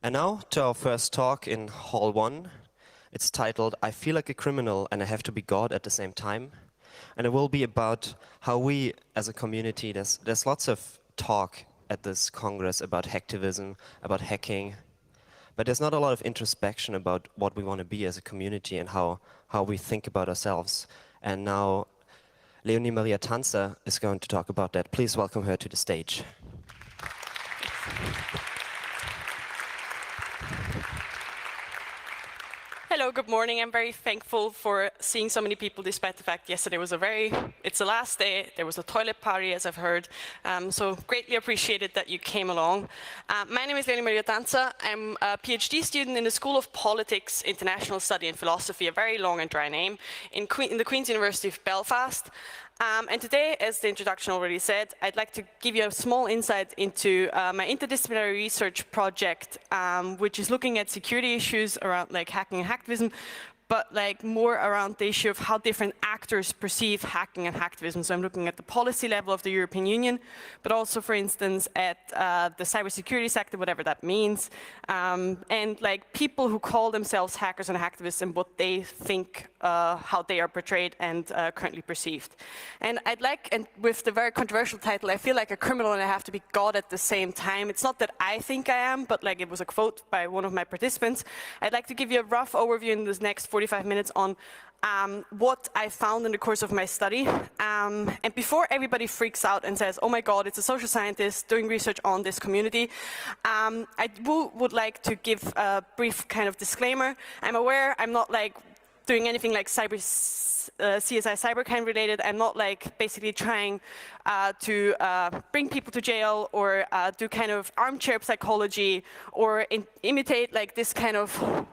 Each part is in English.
And now to our first talk in Hall 1. It's titled, I Feel Like a Criminal and I Have to Be God at the Same Time. And it will be about how we as a community, there's lots of talk at this Congress about hacktivism, about hacking, but there's not a lot of introspection about what we want to be as a community and how we think about ourselves. And now Leonie Maria Tanzer is going to talk about that. Please welcome her to the stage. Hello, good morning. I'm very thankful for seeing so many people despite the fact yesterday was it's the last day. There was a toilet party, as I've heard. So greatly appreciated that you came along. My name is Leonie Maria Tanzer. I'm a PhD student in the School of Politics, International Study and Philosophy, a very long and dry name, in the Queen's University of Belfast. And today, as the introduction already said, I'd like to give you a small insight into my interdisciplinary research project, which is looking at security issues around hacking and hacktivism, but more around the issue of how different actors perceive hacking and hacktivism. So I'm looking at the policy level of the European Union, but also, for instance, at the cybersecurity sector, whatever that means, and people who call themselves hackers and hacktivists and what they think, how they are portrayed and currently perceived. And and with the very controversial title, I feel like a criminal and I have to be God at the same time. It's not that I think I am, but it was a quote by one of my participants. I'd like to give you a rough overview in this next 45 minutes on what I found in the course of my study. And before everybody freaks out and says, oh my God, it's a social scientist doing research on this community, I would like to give a brief kind of disclaimer. I'm aware I'm not doing anything like CSI cybercrime related. I'm not basically trying to bring people to jail or do kind of armchair psychology or imitate this kind of,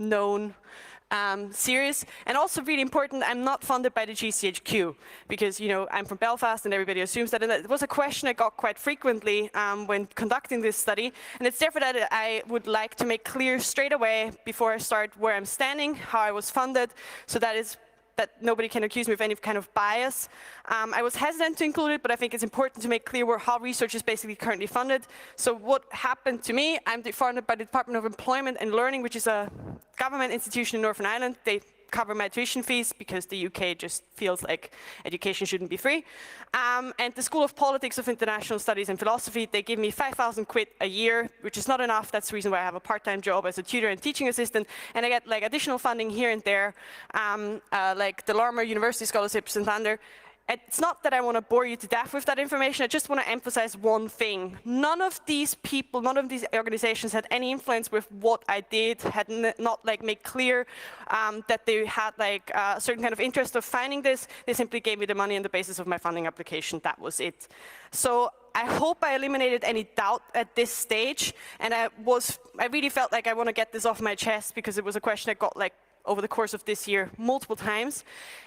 known series. And also really important, I'm not funded by the GCHQ because, I'm from Belfast and everybody assumes that. And it was a question I got quite frequently when conducting this study. And it's therefore that I would like to make clear straight away before I start where I'm standing, how I was funded, so that nobody can accuse me of any kind of bias. I was hesitant to include it, but I think it's important to make clear how research is basically currently funded. So what happened to me, I'm funded by the Department of Employment and Learning, which is a government institution in Northern Ireland. They cover my tuition fees because the UK just feels like education shouldn't be free. And the School of Politics of International Studies and Philosophy, they give me 5,000 quid a year, which is not enough. That's the reason why I have a part-time job as a tutor and teaching assistant. And I get additional funding here and there, like the Larmer University Scholarship Santander. It's not that I want to bore you to death with that information. I just want to emphasize one thing. None of these people, none of these organizations had any influence with what I did, had not made clear that they had a certain kind of interest of finding this. They simply gave me the money on the basis of my funding application. That was it. So I hope I eliminated any doubt at this stage. And I really felt like I want to get this off my chest because it was a question I got over the course of this year multiple times.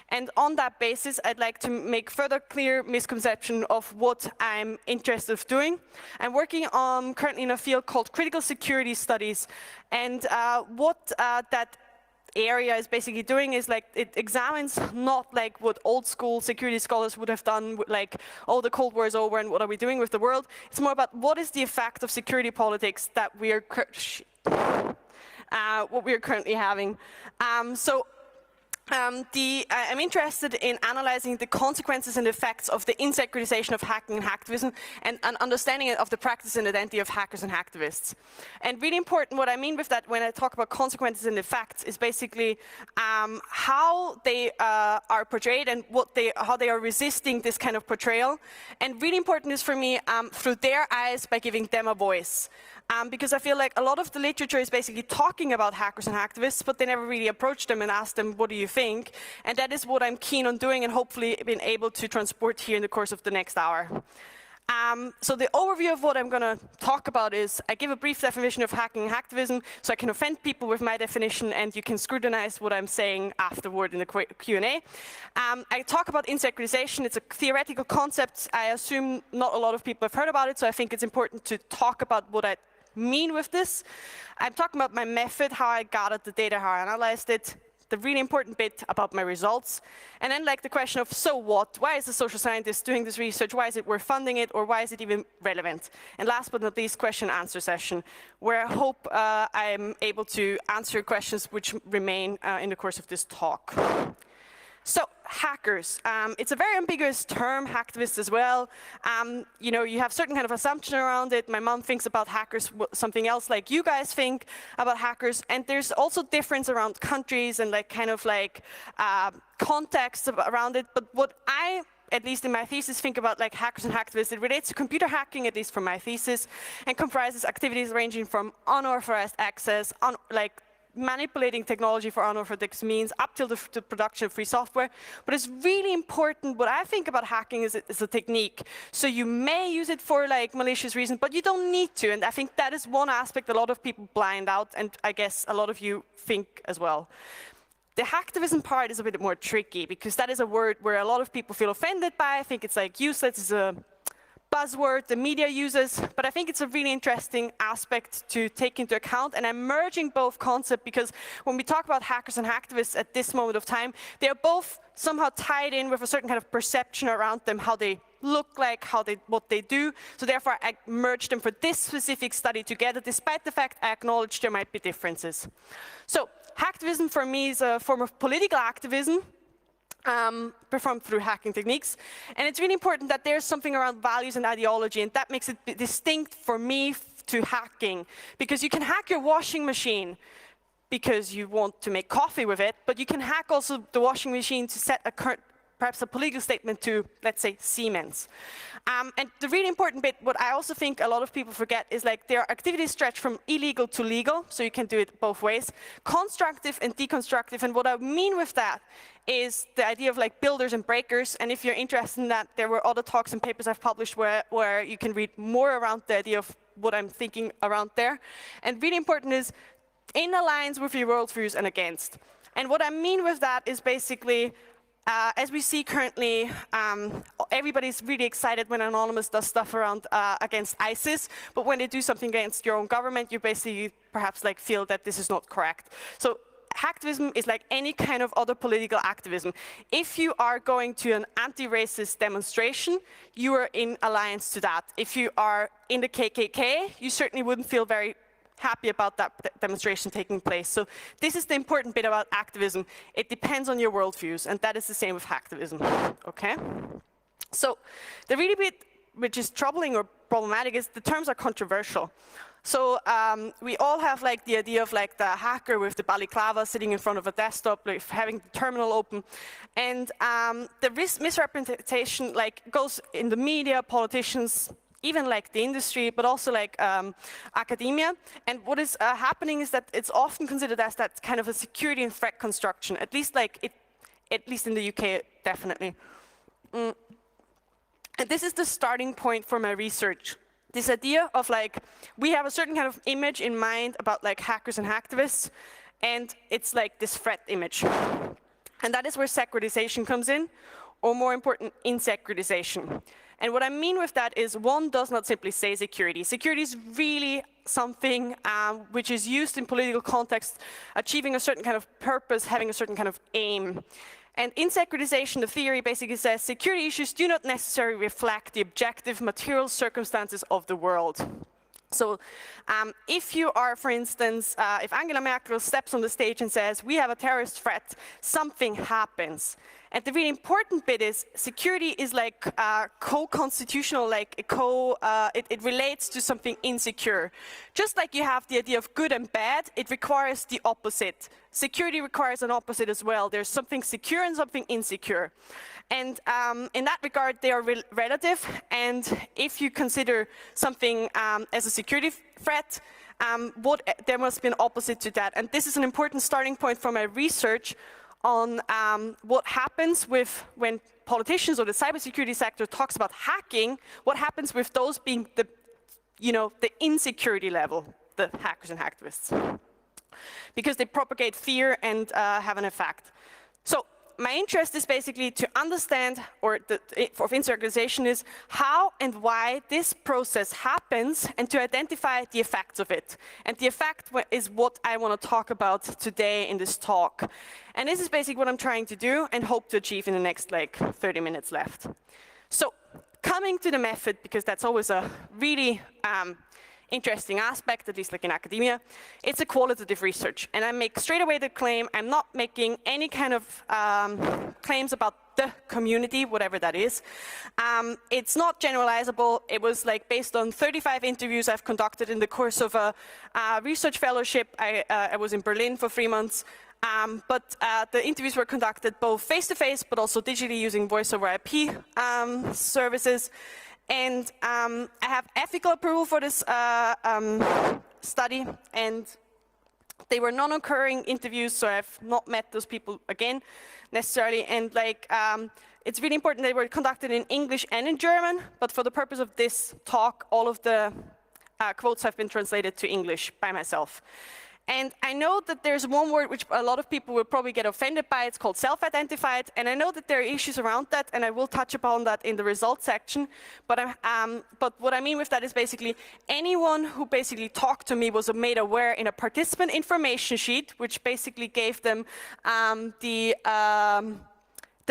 And on that basis, I'd like to make further clear misconception of what I'm interested in doing. I'm working currently in a field called critical security studies. And what that area is basically doing is it examines not what old school security scholars would have done, oh, the Cold War is over and what are we doing with the world. It's more about what is the effect of security politics that we are what we are currently having. I'm interested in analyzing the consequences and effects of the insecularization of hacking and hacktivism and an understanding of the practice and identity of hackers and hacktivists. And really important, what I mean with that when I talk about consequences and effects is basically how they are portrayed and how they are resisting this kind of portrayal. And really important is for me through their eyes by giving them a voice. Because I feel like a lot of the literature is basically talking about hackers and hacktivists, but they never really approach them and ask them, what do you think? And that is what I'm keen on doing and hopefully been able to transport here in the course of the next hour. So the overview of what I'm going to talk about is I give a brief definition of hacking and hacktivism so I can offend people with my definition and you can scrutinize what I'm saying afterward in the Q&A. I talk about insecularization. It's a theoretical concept. I assume not a lot of people have heard about it, so I think it's important to talk about what I mean with this. I'm talking about my method, how I gathered the data, how I analyzed it, the really important bit about my results. And then like the question of, so what? Why is a social scientist doing this research? Why is it worth funding it? Or why is it even relevant? And last but not least, question and answer session, where I hope I'm able to answer questions which remain in the course of this talk. So hackers, it's a very ambiguous term, hacktivists as well. You know, you have certain kind of assumption around it. My mom thinks about hackers something else like you guys think about hackers. And there's also difference around countries and like kind of like context around it. But what I, at least in my thesis, think about like hackers and hacktivists, it relates to computer hacking, at least for my thesis, and comprises activities ranging from unauthorized access, like manipulating technology for unauthorized means up till the production of free software. But it's really important, what I think about hacking is it's a technique. So you may use it for like malicious reasons, but you don't need to. And I think that is one aspect a lot of people blind out, and I guess a lot of you think as well. The hacktivism part is a bit more tricky, because that is a word where a lot of people feel offended by. I think it's like useless, it's a buzzword the media uses, but I think it's a really interesting aspect to take into account, and I'm merging both concepts because when we talk about hackers and hacktivists at this moment of time, they are both somehow tied in with a certain kind of perception around them, how they look like, what they do. So therefore, I merged them for this specific study together, despite the fact I acknowledge there might be differences. So hacktivism for me is a form of political activism, performed through hacking techniques. And it's really important that there's something around values and ideology, and that makes it distinct for me to hacking. Because you can hack your washing machine because you want to make coffee with it, but you can hack also the washing machine to set a current, perhaps a political statement to, let's say, Siemens. And the really important bit, what I also think a lot of people forget, is like there are activities stretched from illegal to legal, so you can do it both ways, constructive and deconstructive. And what I mean with that is the idea of like builders and breakers. And if you're interested in that, there were other talks and papers I've published where you can read more around the idea of what I'm thinking around there. And really important is in alliance with your worldviews and against. And what I mean with that is basically, as we see currently, everybody's really excited when Anonymous does stuff around against ISIS, but when they do something against your own government, you basically perhaps like feel that this is not correct. So hacktivism is like any kind of other political activism. If you are going to an anti-racist demonstration, you are in alliance to that. If you are in the KKK, you certainly wouldn't feel very happy about that demonstration taking place. So this is the important bit about activism. It depends on your worldviews, and that is the same with hacktivism, okay? So the really bit which is troubling or problematic is the terms are controversial. So we all have like the idea of like the hacker with the balaclava sitting in front of a desktop, like having the terminal open, and the misrepresentation like goes in the media, politicians, even like the industry, but also like academia. And what is happening is that it's often considered as that kind of a security and threat construction, at least in the UK, definitely. And this is the starting point for my research. This idea of like, we have a certain kind of image in mind about like hackers and hacktivists, and it's like this threat image. And that is where secularization comes in, or more important, insecularization. And what I mean with that is one does not simply say security. Security is really something which is used in political context, achieving a certain kind of purpose, having a certain kind of aim. And insecularization, the theory basically says security issues do not necessarily reflect the objective material circumstances of the world. So if you are, for instance, if Angela Merkel steps on the stage and says, we have a terrorist threat, something happens. And the really important bit is security is like co-constitutional, like it relates to something insecure. Just like you have the idea of good and bad, it requires the opposite. Security requires an opposite as well. There's something secure and something insecure. And in that regard, they are relative. And if you consider something as a security threat, there must be an opposite to that. And this is an important starting point for my research on what happens when politicians or the cybersecurity sector talks about hacking, what happens with those being the insecurity level, the hackers and hacktivists. Because they propagate fear and have an effect. So my interest is basically to understand, or for institutionalization is how and why this process happens, and to identify the effects of it. And the effect is what I want to talk about today in this talk. And this is basically what I'm trying to do and hope to achieve in the next like 30 minutes left. So coming to the method, because that's always a really interesting aspect, at least like in academia, it's a qualitative research. And I make straight away the claim, I'm not making any kind of claims about the community, whatever that is. It's not generalizable. It was like based on 35 interviews I've conducted in the course of a research fellowship. I was in Berlin for 3 months. But the interviews were conducted both face-to-face, but also digitally using voice over IP services. And I have ethical approval for this study, and they were non-occurring interviews, so I've not met those people again necessarily. And like, it's really important they were conducted in English and in German, but for the purpose of this talk, all of the quotes have been translated to English by myself. And I know that there's one word which a lot of people will probably get offended by. It's called self-identified. And I know that there are issues around that, and I will touch upon that in the results section. But what I mean with that is basically anyone who basically talked to me was made aware in a participant information sheet, which basically gave them the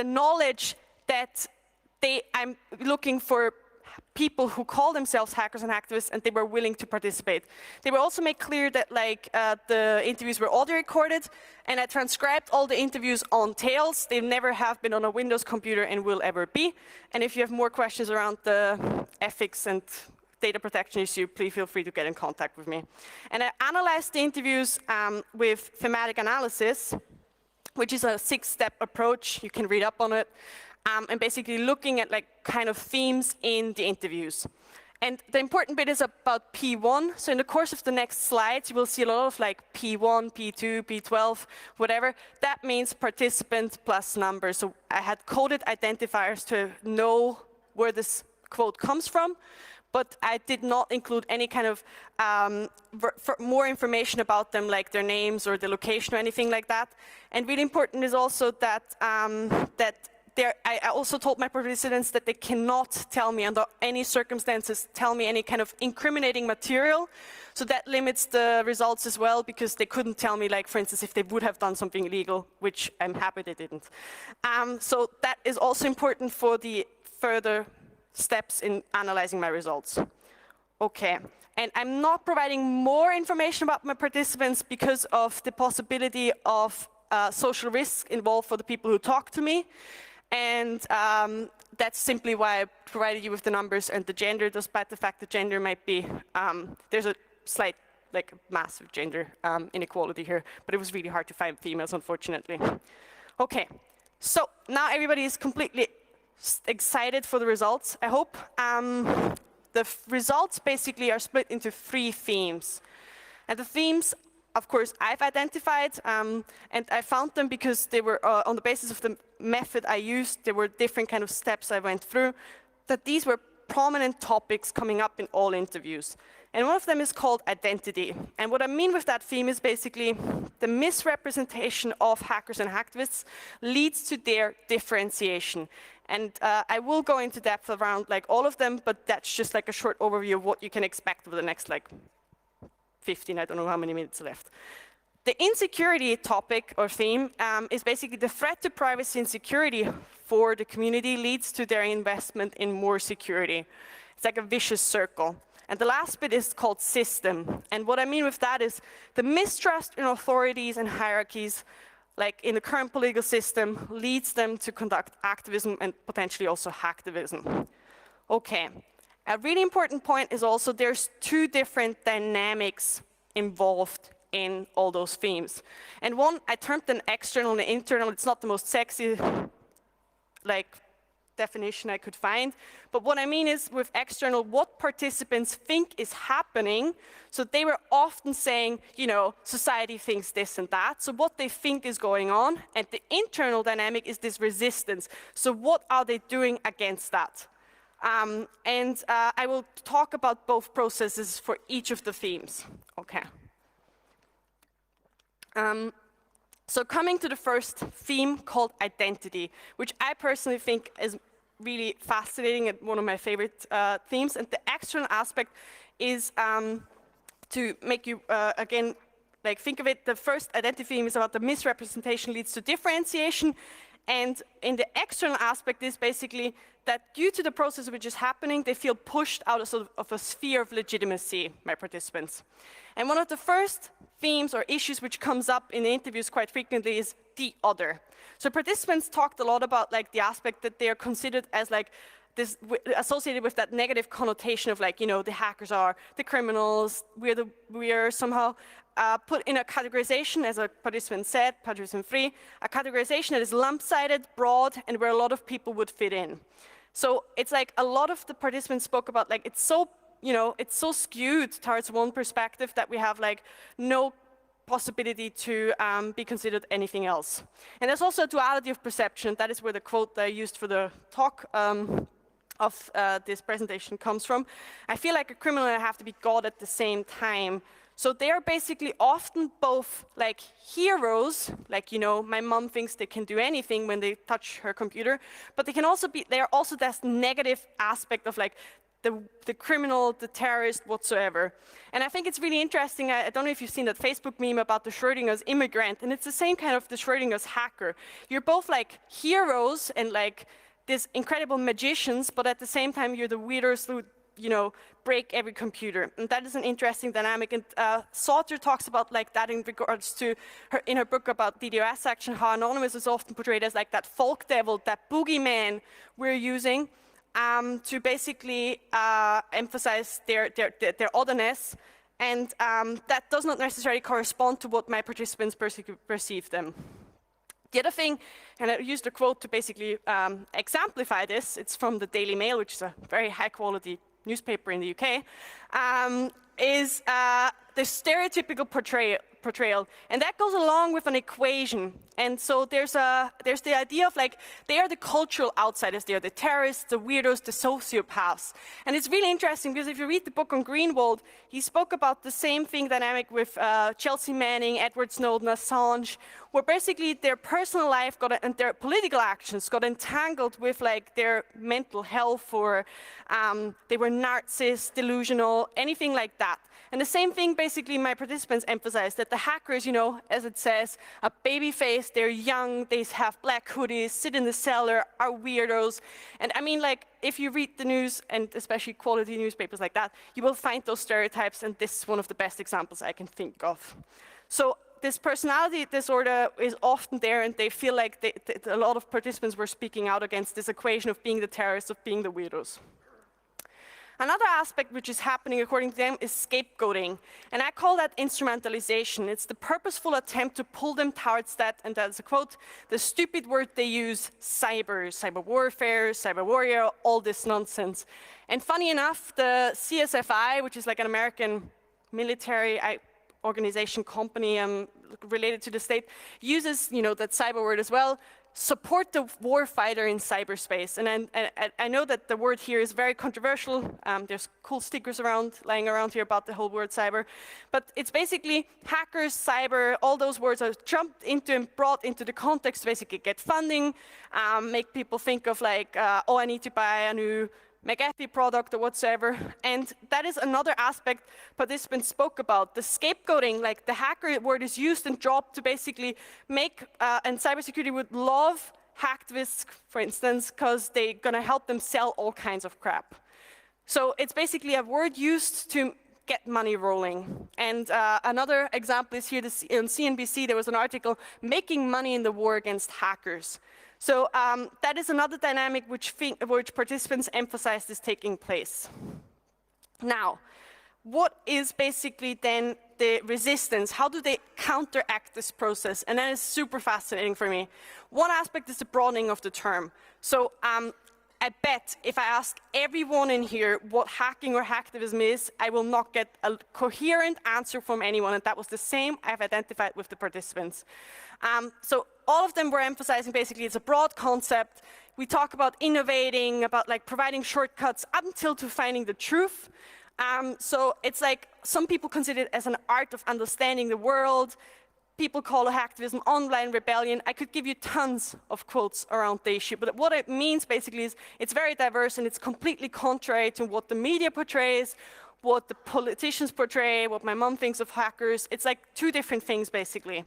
knowledge that I'm looking for people who call themselves hackers and activists, and they were willing to participate. They were also made clear that like the interviews were audio recorded, and I transcribed all the interviews on Tails. They never have been on a Windows computer and will ever be. And if you have more questions around the ethics and data protection issue, please feel free to get in contact with me. And I analyzed the interviews with thematic analysis, which is a 6-step approach. You can read up on it. And basically looking at like kind of themes in the interviews. And the important bit is about P1. So in the course of the next slides, you will see a lot of like P1, P2, P12, whatever. That means participant plus number. So I had coded identifiers to know where this quote comes from, but I did not include any kind of more information about them, like their names or the location or anything like that. And really important is also that I also told my participants that they cannot tell me under any circumstances, tell me any kind of incriminating material. So that limits the results as well, because they couldn't tell me, like, for instance, if they would have done something illegal, which I'm happy they didn't. So that is also important for the further steps in analyzing my results. Okay. And I'm not providing more information about my participants because of the possibility of social risk involved for the people who talk to me. And that's simply why I provided you with the numbers and the gender, despite the fact that gender might be, there's a slight, like massive gender inequality here, but it was really hard to find females, unfortunately. Okay, so now everybody is completely excited for the results, I hope. The results basically are split into 3 themes. And the themes, of course, I've identified, and I found them because they were, on the basis of the method I used, there were different kind of steps I went through, that these were prominent topics coming up in all interviews. And one of them is called identity. And what I mean with that theme is basically the misrepresentation of hackers and hacktivists leads to their differentiation. And I will go into depth around like all of them, but that's just like a short overview of what you can expect over the next like 15, I don't know how many minutes left. The insecurity topic or theme is basically the threat to privacy and security for the community leads to their investment in more security. It's like a vicious circle. And the last bit is called system. And what I mean with that is the mistrust in authorities and hierarchies, like in the current political system, leads them to conduct activism and potentially also hacktivism. Okay. A really important point is also there's 2 different dynamics involved in all those themes. And one, I termed an external and internal. It's not the most sexy like definition I could find. But what I mean is with external, what participants think is happening. So they were often saying, you know, society thinks this and that. So what they think is going on. And the internal dynamic is this resistance. So what are they doing against that? I will talk about both processes for each of the themes. Okay. So coming to the first theme called identity, which I personally think is really fascinating and one of my favorite themes. And the external aspect is to make you, again, like think of it, the first identity theme is about the misrepresentation leads to differentiation. And in the external aspect is basically that due to the process which is happening, they feel pushed out of, sort of a sphere of legitimacy, my participants. And one of the first themes or issues which comes up in the interviews quite frequently is the other. So participants talked a lot about like the aspect that they are considered as like this associated with that negative connotation of like, you know, the hackers are the criminals, we are somehow put in a categorization, as a participant said, participant 3, a categorization that is lump-sided, broad, and where a lot of people would fit in. So it's like a lot of the participants spoke about like it's so, you know, it's so skewed towards one perspective that we have like no possibility to be considered anything else. And there's also a duality of perception. That is where the quote that I used for the talk of this presentation comes from. I feel like a criminal and I have to be God at the same time. So they are basically often both like heroes, like, you know, my mom thinks they can do anything when they touch her computer, but they can also be, they are also this negative aspect of like the criminal, the terrorist, whatsoever. And I think it's really interesting, I don't know if you've seen that Facebook meme about the Schrödinger's immigrant, and it's the same kind of the Schrödinger's hacker. You're both like heroes and like these incredible magicians, but at the same time you're the weirdos who, you know, break every computer. And that is an interesting dynamic. And Sauter talks about like that in regards to her, in her book about DDoS action, how Anonymous is often portrayed as like that folk devil, that boogeyman we're using to basically emphasize their otherness. And that does not necessarily correspond to what my participants perceive them. The other thing, and I used a quote to basically exemplify this, it's from the Daily Mail, which is a very high quality newspaper in the UK, is the stereotypical portrayal. And that goes along with an equation. And so there's the idea of like, they are the cultural outsiders, they are the terrorists, the weirdos, the sociopaths. And it's really interesting because if you read the book on Greenwald, he spoke about the same thing dynamic with Chelsea Manning, Edward Snowden, Assange, where basically their personal life and their political actions got entangled with like their mental health, or they were narcissists, delusional, anything like that. And the same thing basically my participants emphasized, that the hackers, you know, as it says, a baby face, they're young, they have black hoodies, sit in the cellar, are weirdos. And I mean, like, if you read the news, and especially quality newspapers like that, you will find those stereotypes, and this is one of the best examples I can think of. So this personality disorder is often there, and they feel like a lot of participants were speaking out against this equation of being the terrorists, of being the weirdos. Another aspect which is happening according to them is scapegoating, and I call that instrumentalization. It's the purposeful attempt to pull them towards that, and that's a quote, the stupid word they use, cyber warfare, cyber warrior, all this nonsense. And funny enough, the CSFI, which is like an American military organization company related to the state, uses, you know, that cyber word as well. Support the warfighter in cyberspace. And I know that the word here is very controversial. There's cool stickers lying around here about the whole word cyber. But it's basically hackers, cyber, all those words are jumped into and brought into the context to basically get funding, make people think of like, oh, I need to buy a new McAfee product or whatsoever. And that is another aspect participants spoke about. The scapegoating, like the hacker word is used and dropped to basically make, and cybersecurity would love hacktivists, for instance, because they're going to help them sell all kinds of crap. So it's basically a word used to get money rolling. And another example is here, on CNBC, there was an article, Making Money in the War Against Hackers. So that is another dynamic which participants emphasized is taking place. Now, what is basically then the resistance? How do they counteract this process? And that is super fascinating for me. One aspect is the broadening of the term. So I bet if I ask everyone in here what hacking or hacktivism is, I will not get a coherent answer from anyone, and that was the same I've identified with the participants. So all of them were emphasizing basically it's a broad concept. We talk about innovating, about like providing shortcuts up until to finding the truth. So it's like some people consider it as an art of understanding the world. people call hacktivism online rebellion. I could give you tons of quotes around the issue, but what it means basically is it's very diverse and it's completely contrary to what the media portrays, what the politicians portray, what my mom thinks of hackers. It's like two different things basically.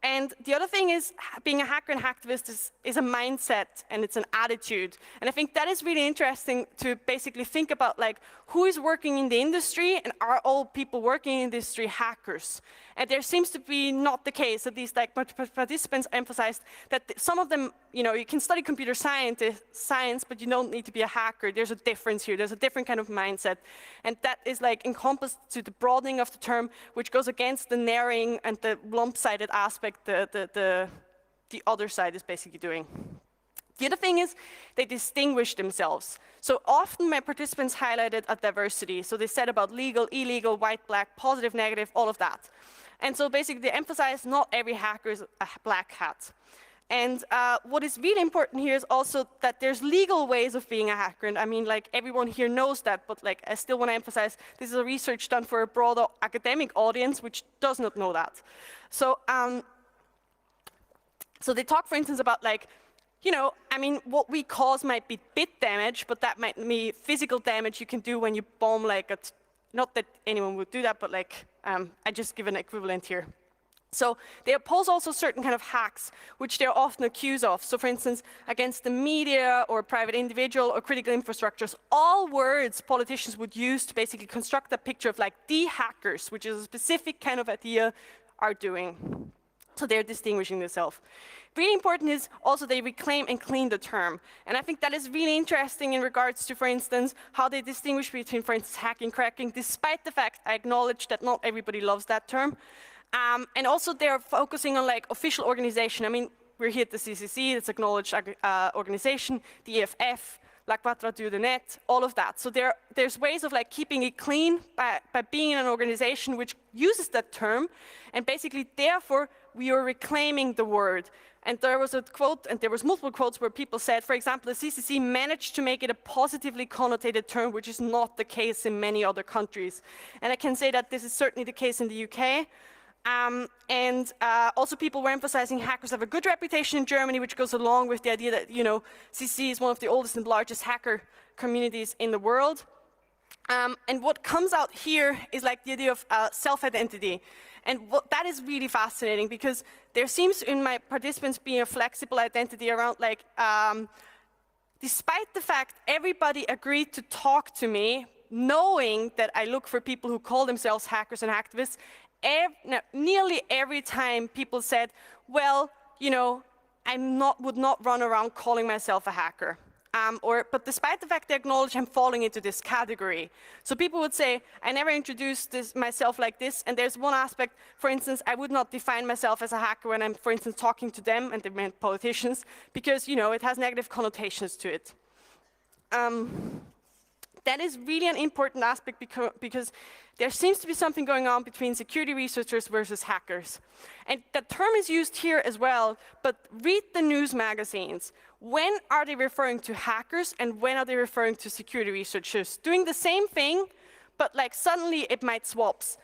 And the other thing is, being a hacker and hacktivist is a mindset and it's an attitude. And I think that is really interesting to basically think about, like, who is working in the industry and are all people working in the industry hackers? And there seems to be not the case, at least like participants emphasized, that some of them, you know, you can study computer science, but you don't need to be a hacker. There's a difference here. There's a different kind of mindset. And that is like encompassed to the broadening of the term, which goes against the narrowing and the lump-sided aspect the other side is basically doing. The other thing is they distinguish themselves. So often my participants highlighted a diversity. So they said about legal, illegal, white, black, positive, negative, all of that. And so basically they emphasize not every hacker is a black hat. And what is really important here is also that there's legal ways of being a hacker. And I mean, like, everyone here knows that, but like, I still want to emphasize this is a research done for a broader academic audience which does not know that. So, so they talk, for instance, about, like, you know, I mean, what we cause might be bit damage, but that might be physical damage you can do when you bomb, like, not that anyone would do that, but like, I just give an equivalent here. So they oppose also certain kind of hacks, which they're often accused of. So for instance, against the media or private individual or critical infrastructures, all words politicians would use to basically construct a picture of like the hackers, which is a specific kind of idea, are doing. So they're distinguishing themselves. Really important is also they reclaim and clean the term. And I think that is really interesting in regards to, for instance, how they distinguish between, for instance, hacking, cracking, despite the fact I acknowledge that not everybody loves that term. And also they're focusing on like official organization. I mean, we're here at the CCC, it's acknowledged organization, the EFF, La Quadrature du Net, all of that. So there's ways of like keeping it clean by being in an organization which uses that term, and basically therefore we are reclaiming the word. And there was a quote, and there was multiple quotes where people said, for example, the CCC managed to make it a positively connotated term, which is not the case in many other countries. And I can say that this is certainly the case in the UK. Also people were emphasizing hackers have a good reputation in Germany, which goes along with the idea that, you know, CCC is one of the oldest and largest hacker communities in the world. And what comes out here is like the idea of self-identity. And that is really fascinating because there seems in my participants being a flexible identity around like, despite the fact everybody agreed to talk to me, knowing that I look for people who call themselves hackers and hacktivists, nearly every time people said, well, you know, I would not run around calling myself a hacker. But despite the fact they acknowledge I'm falling into this category. So people would say, I never introduced myself like this, and there's one aspect, for instance, I would not define myself as a hacker when I'm, for instance, talking to them, and they meant politicians, because, you know, it has negative connotations to it. That is really an important aspect because there seems to be something going on between security researchers versus hackers. And the term is used here as well, but read the news magazines. When are they referring to hackers and when are they referring to security researchers? Doing the same thing, but like suddenly it might swaps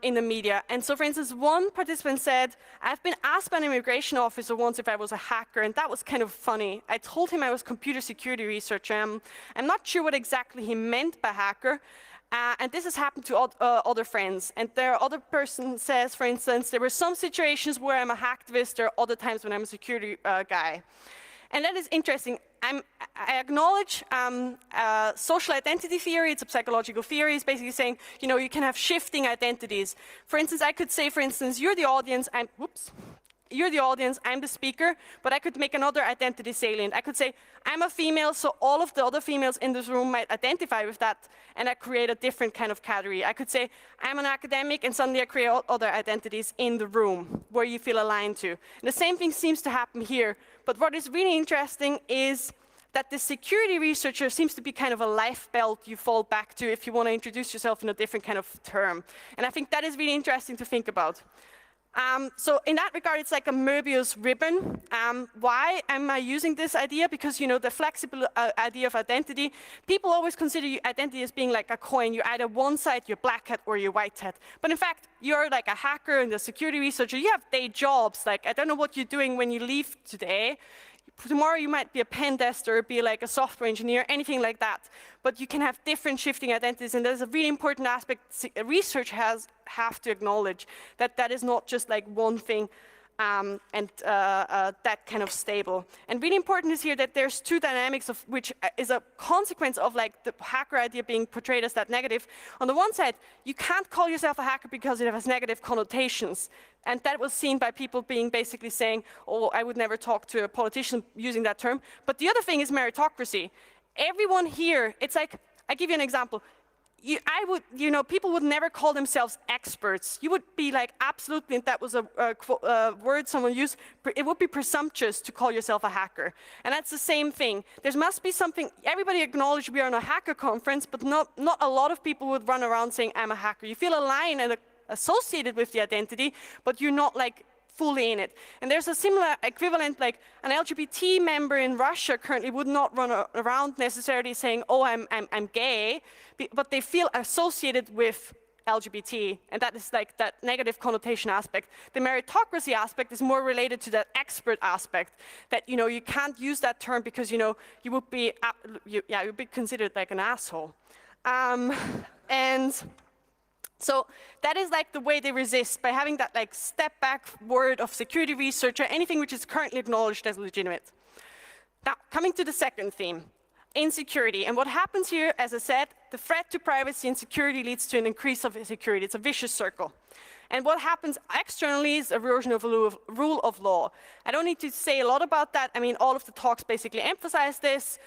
in the media. And so for instance, one participant said, I've been asked by an immigration officer once if I was a hacker, and that was kind of funny. I told him I was a computer security researcher. I'm not sure what exactly he meant by hacker. And this has happened to other friends. And there are other person says, for instance, there were some situations where I'm a hacktivist, there are other times when I'm a security guy. And that is interesting. I acknowledge social identity theory, it's a psychological theory, it's basically saying, you know, you can have shifting identities. For instance, I could say, for instance, you're the audience, you're the audience, I'm the speaker, but I could make another identity salient. I could say, I'm a female, so all of the other females in this room might identify with that, and I create a different kind of category. I could say, I'm an academic, and suddenly I create other identities in the room where you feel aligned to. And the same thing seems to happen here, but what is really interesting is that the security researcher seems to be kind of a life belt you fall back to if you want to introduce yourself in a different kind of term. And I think that is really interesting to think about. So in that regard, it's like a Möbius ribbon. Why am I using this idea? Because, you know, the flexible idea of identity, people always consider identity as being like a coin. You're either one side, you're black hat, or you're white hat. But in fact, you're like a hacker and a security researcher. You have day jobs. Like, I don't know what you're doing when you leave today. Tomorrow you might be a pen tester, be like a software engineer, anything like that. But you can have different shifting identities, and there's a really important aspect research have to acknowledge, that that is not just like one thing that kind of stable. And really important is here that there's two dynamics of which is a consequence of like the hacker idea being portrayed as that negative. On the one side, you can't call yourself a hacker because it has negative connotations. And that was seen by people being basically saying, oh, I would never talk to a politician using that term. But the other thing is meritocracy. Everyone here, it's like, I give you an example. People would never call themselves experts. You would be like, absolutely, and that was a word someone used, it would be presumptuous to call yourself a hacker. And that's the same thing. There must be something, everybody acknowledged we are on a hacker conference, but not a lot of people would run around saying, I'm a hacker. You feel a line and associated with the identity, but you're not like fully in it. And there's a similar equivalent, like an LGBT member in Russia currently would not run around necessarily saying, oh, I'm gay, but they feel associated with LGBT, and that is like that negative connotation aspect. The meritocracy aspect is more related to that expert aspect, that, you know, you can't use that term because, you know, you would be, you'd be considered like an asshole. And so that is like the way they resist, by having that like step back word of security researcher, anything which is currently acknowledged as legitimate. Now, coming to the second theme, insecurity. And what happens here, as I said, the threat to privacy and security leads to an increase of insecurity. It's a vicious circle. And what happens externally is erosion of rule of law. I don't need to say a lot about that. I mean, all of the talks basically emphasize this.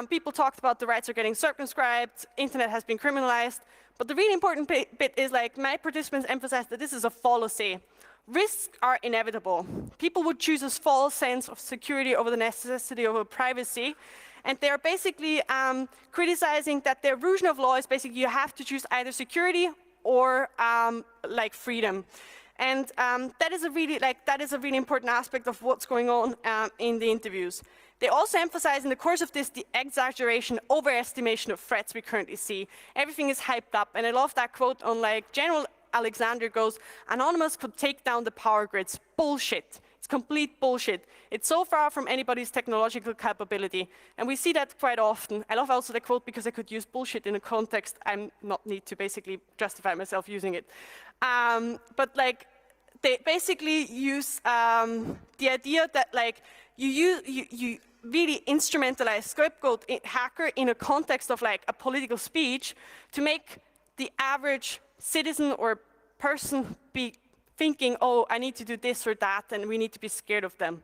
People talked about the rights are getting circumscribed, internet has been criminalized. But the really important bit is, like, my participants emphasize that this is a fallacy. Risks are inevitable. People would choose a false sense of security over the necessity of privacy. And they're basically criticizing that the erosion of law is basically you have to choose either security or like freedom. And that is a really important aspect of what's going on in the interviews. They also emphasize in the course of this the exaggeration, overestimation of threats we currently see. Everything is hyped up, and I love that quote on like General Alexander goes, "Anonymous could take down the power grids." Bullshit. It's complete bullshit. It's so far from anybody's technological capability, and we see that quite often. I love also the quote because I could use bullshit in a context I not need to basically justify myself using it. But like, they basically use the idea that like you really instrumentalize scapegoat hacker in a context of like a political speech to make the average citizen or person be thinking, oh, I need to do this or that, and we need to be scared of them.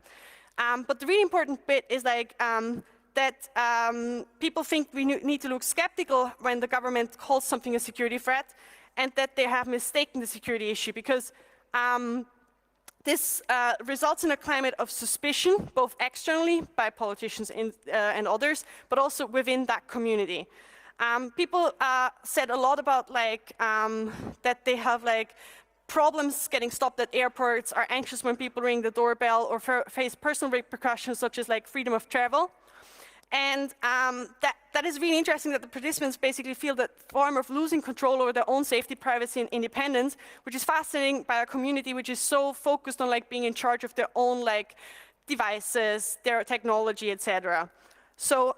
But the really important bit is like that people think we need to look skeptical when the government calls something a security threat, and that they have mistaken the security issue, because this results in a climate of suspicion, both externally by politicians and others, but also within that community. People said a lot about like that they have like problems getting stopped at airports, are anxious when people ring the doorbell, or face personal repercussions such as like freedom of travel. And that is really interesting, that the participants basically feel that form of losing control over their own safety, privacy, and independence, which is fascinating by a community which is so focused on like being in charge of their own like devices, their technology, etc. So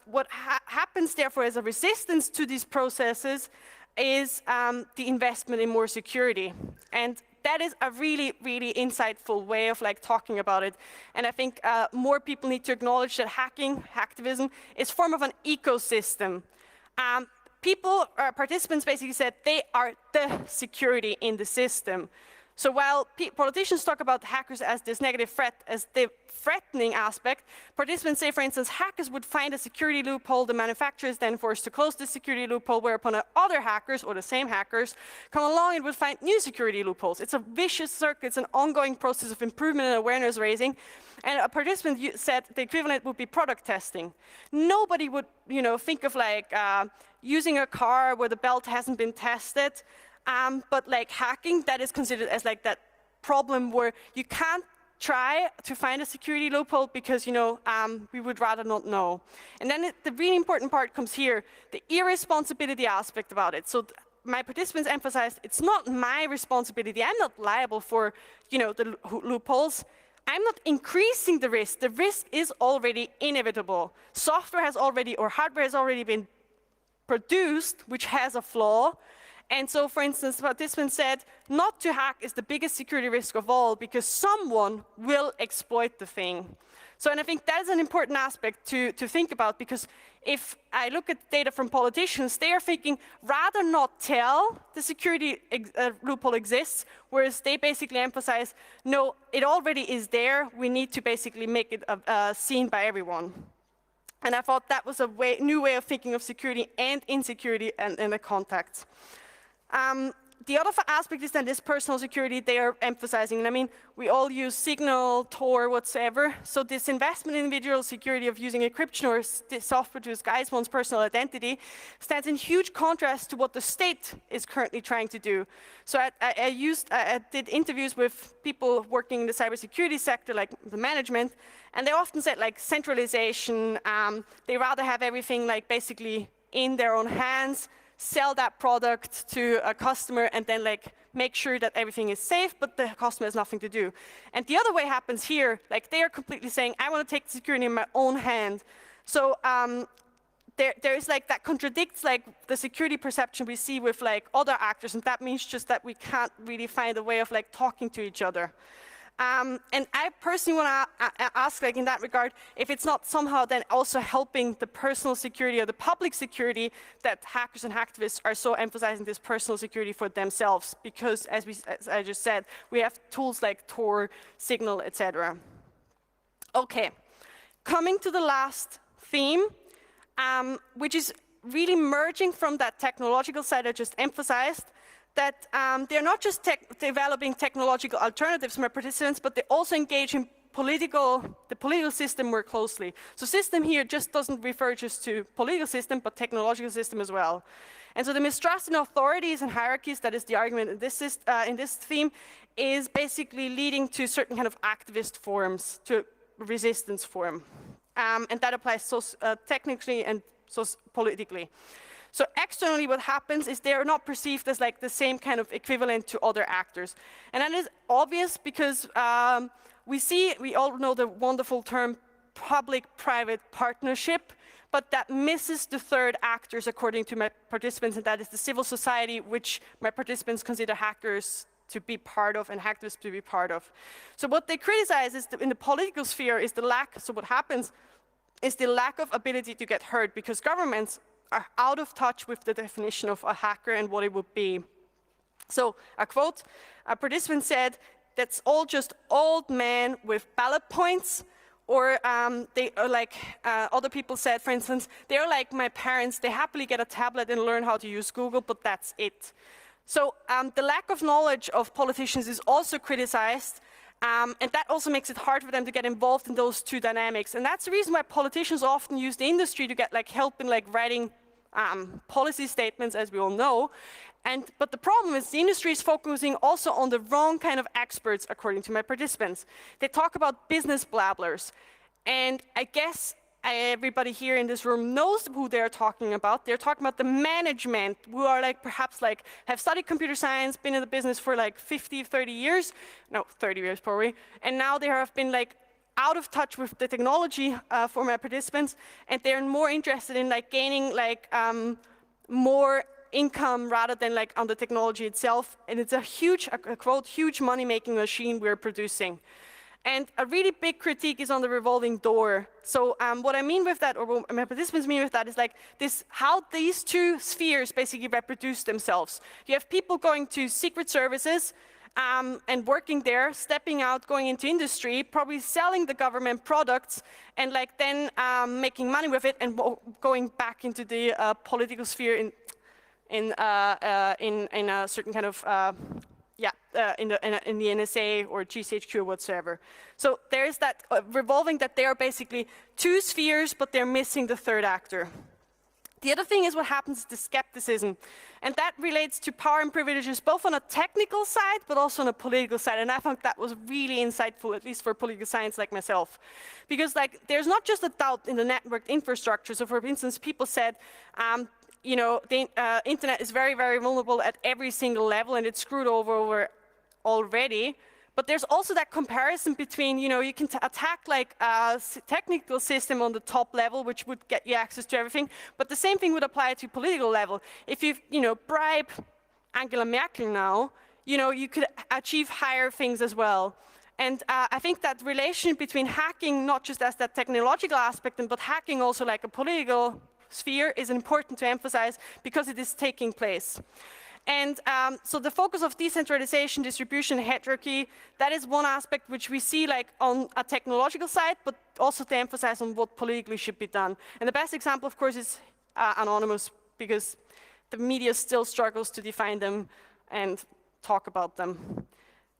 what happens therefore as a resistance to these processes is the investment in more security. And that is a really, really insightful way of like talking about it. And I think more people need to acknowledge that hacktivism, is a form of an ecosystem. Participants basically said they are the security in the system. So while politicians talk about hackers as this negative threat, as the threatening aspect, participants say, for instance, hackers would find a security loophole, the manufacturer is then forced to close the security loophole, whereupon other hackers, or the same hackers, come along and would find new security loopholes. It's a vicious circle, it's an ongoing process of improvement and awareness raising. And a participant said the equivalent would be product testing. Nobody would, think of like using a car where the belt hasn't been tested, but like hacking, that is considered as like that problem where you can't try to find a security loophole because, we would rather not know. And then the really important part comes here, the irresponsibility aspect about it. So my participants emphasized, it's not my responsibility. I'm not liable for, the loopholes. I'm not increasing the risk. The risk is already inevitable. Software has already, or hardware has already been produced, which has a flaw. And so, for instance, participants said, not to hack is the biggest security risk of all because someone will exploit the thing. So, and I think that is an important aspect to think about, because if I look at data from politicians, they are thinking rather not tell the security loophole exists, whereas they basically emphasize, no, it already is there, we need to basically make it seen by everyone. And I thought that was a new way of thinking of security and insecurity and the contacts. The other aspect is that this personal security they are emphasizing. And I mean, we all use Signal, Tor, whatsoever. So this investment in individual security of using encryption or software to disguise one's personal identity stands in huge contrast to what the state is currently trying to do. So I did interviews with people working in the cybersecurity sector, like the management, and they often said like centralization. They rather have everything like basically in their own hands, sell that product to a customer and then like make sure that everything is safe, but the customer has nothing to do. And the other way happens here, like they are completely saying, I want to take the security in my own hand. So there is like, that contradicts like the security perception we see with like other actors, and that means just that we can't really find a way of like talking to each other. And I personally want to ask, like in that regard, if it's not somehow then also helping the personal security or the public security that hackers and hacktivists are so emphasizing this personal security for themselves, because as I just said, we have tools like Tor, Signal, etc. Okay, coming to the last theme, which is really merging from that technological side I just emphasized, that they're not just developing technological alternatives for my participants, but they also engage in the political system more closely. So system here just doesn't refer just to political system, but technological system as well. And so the mistrust in authorities and hierarchies, that is the argument in this theme, is basically leading to certain kind of activist forms, to resistance form. And that applies so technically and so politically. So externally what happens is they are not perceived as like the same kind of equivalent to other actors. And that is obvious because we all know the wonderful term public-private partnership, but that misses the third actors according to my participants, and that is the civil society, which my participants consider hackers to be part of and hacktivists to be part of. So what they criticize is in the political sphere is the lack, so what happens is the lack of ability to get heard, because governments are out of touch with the definition of a hacker and what it would be. So, a quote, a participant said, that's all just old men with ballot points, or they are like, other people said, for instance, they're like my parents, they happily get a tablet and learn how to use Google, but that's it. So, the lack of knowledge of politicians is also criticized, and that also makes it hard for them to get involved in those two dynamics. And that's the reason why politicians often use the industry to get like help in like writing policy statements, as we all know. But the problem is the industry is focusing also on the wrong kind of experts, according to my participants. They talk about business blabblers. And I guess everybody here in this room knows who they're talking about. They're talking about the management, who are like perhaps like have studied computer science, been in the business for like 50, 30 years. No, 30 years probably. And now they have been like out of touch with the technology for my participants, and they're more interested in like gaining like more income rather than like on the technology itself. And it's a huge, a quote, huge money-making machine we're producing. And a really big critique is on the revolving door. So what I mean with that, or what my participants mean with that, is like this: how these two spheres basically reproduce themselves. You have people going to secret services, and working there, stepping out, going into industry, probably selling the government products, and like then making money with it, and going back into the political sphere in a certain kind of in the NSA or GCHQ or whatsoever. So there's that revolving, that they are basically two spheres, but they're missing the third actor. The other thing is what happens to skepticism. And that relates to power and privileges, both on a technical side, but also on a political side. And I found that was really insightful, at least for political science like myself. Because like, there's not just a doubt in the network infrastructure. So for instance, people said, you know, the internet is very, very vulnerable at every single level, and it's screwed over already. But there's also that comparison between, you know, you can attack like a technical system on the top level, which would get you access to everything. But the same thing would apply to political level. If you know, bribe Angela Merkel now, you know, you could achieve higher things as well. And I think that relation between hacking, not just as that technological aspect, but hacking also like a political sphere, is important to emphasize because it is taking place. And so the focus of decentralization, distribution, hierarchy, that is one aspect which we see like on a technological side, but also to emphasize on what politically should be done. And the best example, of course, is anonymous, because the media still struggles to define them and talk about them.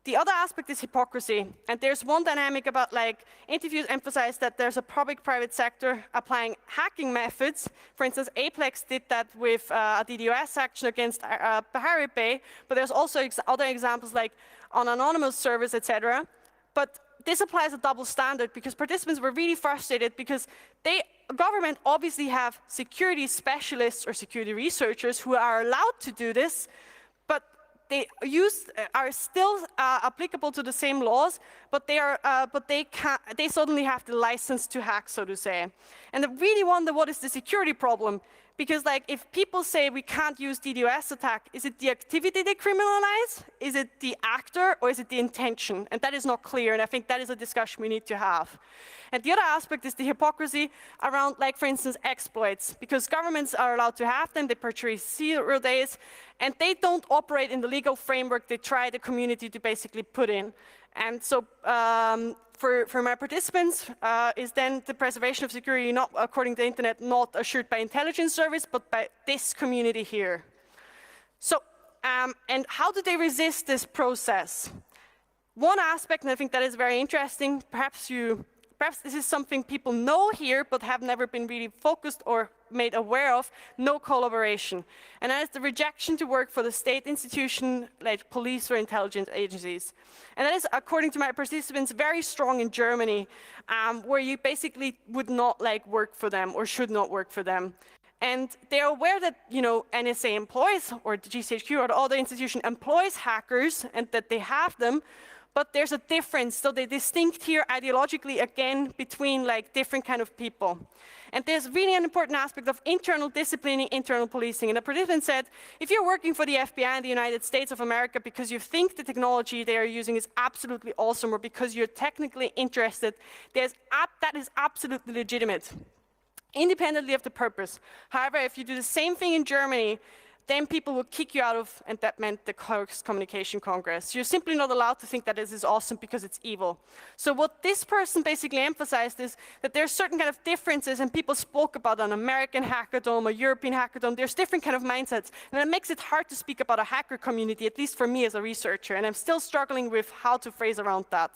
The other aspect is hypocrisy. And there's one dynamic about like interviews emphasize that there's a public-private sector applying hacking methods. For instance, Aplex did that with a DDoS action against Pirate Bay, but there's also other examples like on anonymous servers, etc. But this applies a double standard because participants were really frustrated because government obviously have security specialists or security researchers who are allowed to do this, they are still applicable to the same laws, but they suddenly have the license to hack, so to say. And I really wonder what is the security problem, because like if people say we can't use DDoS attack, is it the activity they criminalize? Is it the actor, or is it the intention? And that is not clear, and I think that is a discussion we need to have. And the other aspect is the hypocrisy around, like, for instance, exploits, because governments are allowed to have them, they purchase 0 days, and they don't operate in the legal framework they try the community to basically put in. And so for my participants, is then the preservation of security, not according to the internet, not assured by intelligence service, but by this community here. So, and how do they resist this process? One aspect, and I think that is very interesting, perhaps this is something people know here, but have never been really focused or made aware of, no collaboration. And that is the rejection to work for the state institution, like police or intelligence agencies. And that is, according to my participants, very strong in Germany, where you basically would not like work for them or should not work for them. And they're aware that, you know, NSA employs, or the GCHQ or the other institution employs hackers, and that they have them. But there's a difference, so they distinct here ideologically again between like different kind of people. And there's really an important aspect of internal disciplining, internal policing. And the participant said, if you're working for the FBI in the United States of America because you think the technology they are using is absolutely awesome, or because you're technically interested, that is absolutely legitimate, independently of the purpose. However, if you do the same thing in Germany, then people will kick you out of, and that meant the Communication Congress. You're simply not allowed to think that this is awesome because it's evil. So what this person basically emphasized is that there's certain kind of differences, and people spoke about an American hackerdom, a European hackerdom. There's different kind of mindsets, and it makes it hard to speak about a hacker community, at least for me as a researcher, and I'm still struggling with how to phrase around that.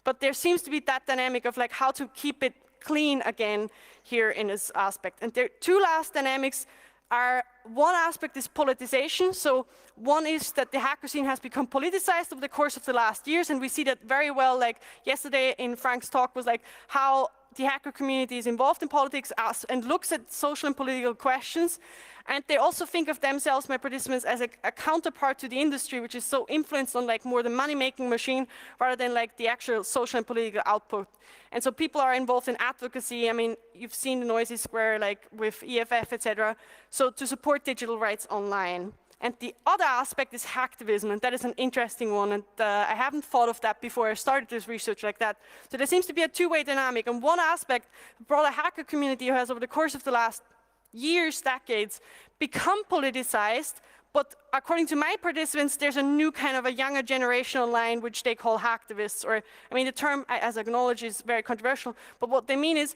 But there seems to be that dynamic of like how to keep it clean again here in this aspect. And there are two last dynamics. One aspect is politicization. So one is that the hacker scene has become politicized over the course of the last years, and we see that very well. Like yesterday in Frank's talk was like how the hacker community is involved in politics and looks at social and political questions. And they also think of themselves, my participants, as a counterpart to the industry, which is so influenced on like more the money-making machine rather than like the actual social and political output. And so people are involved in advocacy. I mean, you've seen the Noisy Square, like with EFF, etc. So to support digital rights online. And the other aspect is hacktivism, and that is an interesting one. And I haven't thought of that before I started this research like that. So there seems to be a two-way dynamic. And one aspect, the broader hacker community who has, over the course of the last years, decades, become politicized, but according to my participants, there's a new kind of a younger generation online, which they call hacktivists, or, I mean, the term, as acknowledged, is very controversial, but what they mean is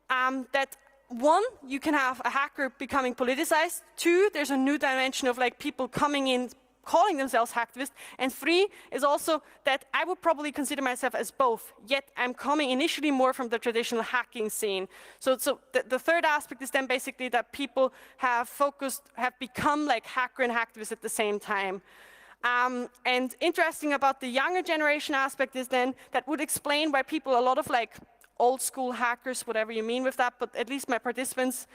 that, one, you can have a hacker becoming politicized. Two, there's a new dimension of like people coming in calling themselves hacktivists. And 3 is also that I would probably consider myself as both, yet I'm coming initially more from the traditional hacking scene. So the third aspect is then basically that people have become like hacker and hacktivists at the same time. And interesting about the younger generation aspect is then that would explain why people, a lot of like old school hackers, whatever you mean with that, but at least my participants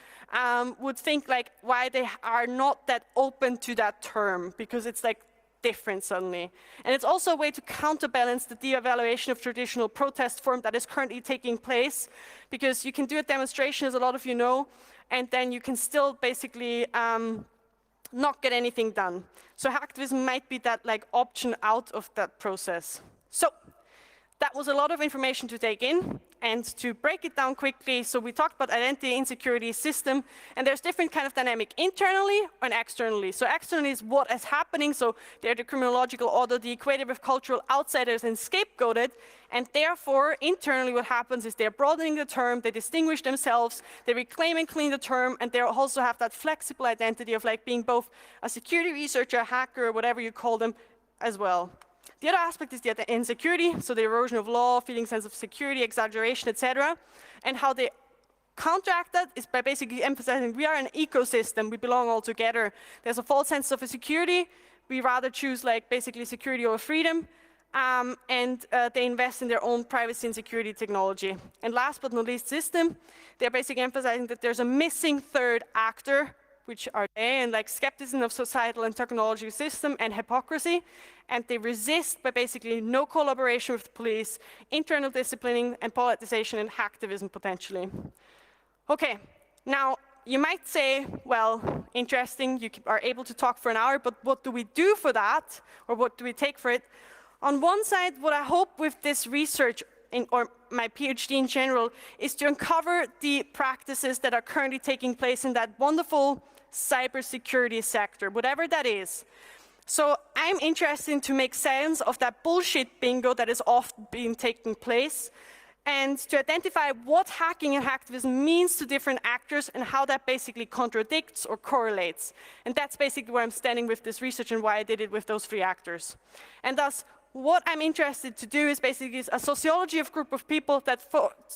would think like why they are not that open to that term, because it's like different suddenly. And it's also a way to counterbalance the de-evaluation of traditional protest form that is currently taking place, because you can do a demonstration, as a lot of you know, and then you can still basically not get anything done. So hacktivism might be that like option out of that process. So that was a lot of information to take in, and to break it down quickly, so we talked about identity, insecurity, system, and there's different kind of dynamic internally and externally. So externally is what is happening, so they're the criminological order, the equated with cultural outsiders and scapegoated, and therefore internally what happens is they're broadening the term, they distinguish themselves, they reclaim and clean the term, and they also have that flexible identity of like being both a security researcher, a hacker, or whatever you call them as well. The other aspect is the insecurity, so the erosion of law, feeling sense of security, exaggeration, etc. And how they counteract that is by basically emphasizing we are an ecosystem, we belong all together. There's a false sense of a security, we rather choose like basically security over freedom, and they invest in their own privacy and security technology. And last but not least, system, they're basically emphasizing that there's a missing third actor, which are they, and like skepticism of societal and technological system and hypocrisy, and they resist by basically no collaboration with the police, internal disciplining and politicization and hacktivism potentially. Okay, now you might say, well, interesting, you are able to talk for an hour, but what do we do for that, or what do we take for it? On one side, what I hope with this research or my PhD in general, is to uncover the practices that are currently taking place in that wonderful cybersecurity sector, whatever that is. So I'm interested in to make sense of that bullshit bingo that is often being taking place, and to identify what hacking and hacktivism means to different actors and how that basically contradicts or correlates. And that's basically where I'm standing with this research and why I did it with those 3 actors. And thus, what I'm interested to do is basically a sociology of group of people that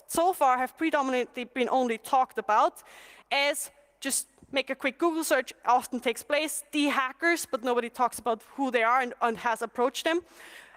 so far have predominantly been only talked about as, just make a quick Google search, often takes place, the hackers, but nobody talks about who they are and has approached them.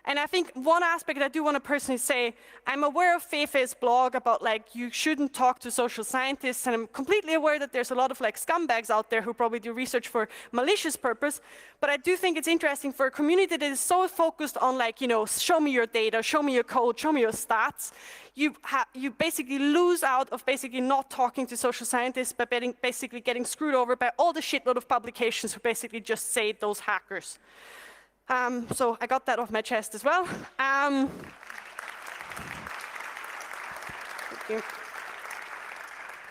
And I think one aspect I do want to personally say, I'm aware of Fefe's blog about like you shouldn't talk to social scientists, and I'm completely aware that there's a lot of like scumbags out there who probably do research for malicious purpose, but I do think it's interesting for a community that is so focused on like, you know, show me your data, show me your code, show me your stats. You basically lose out of basically not talking to social scientists by basically getting screwed over by all the shitload of publications who basically just say those hackers. So I got that off my chest as well. Thank you.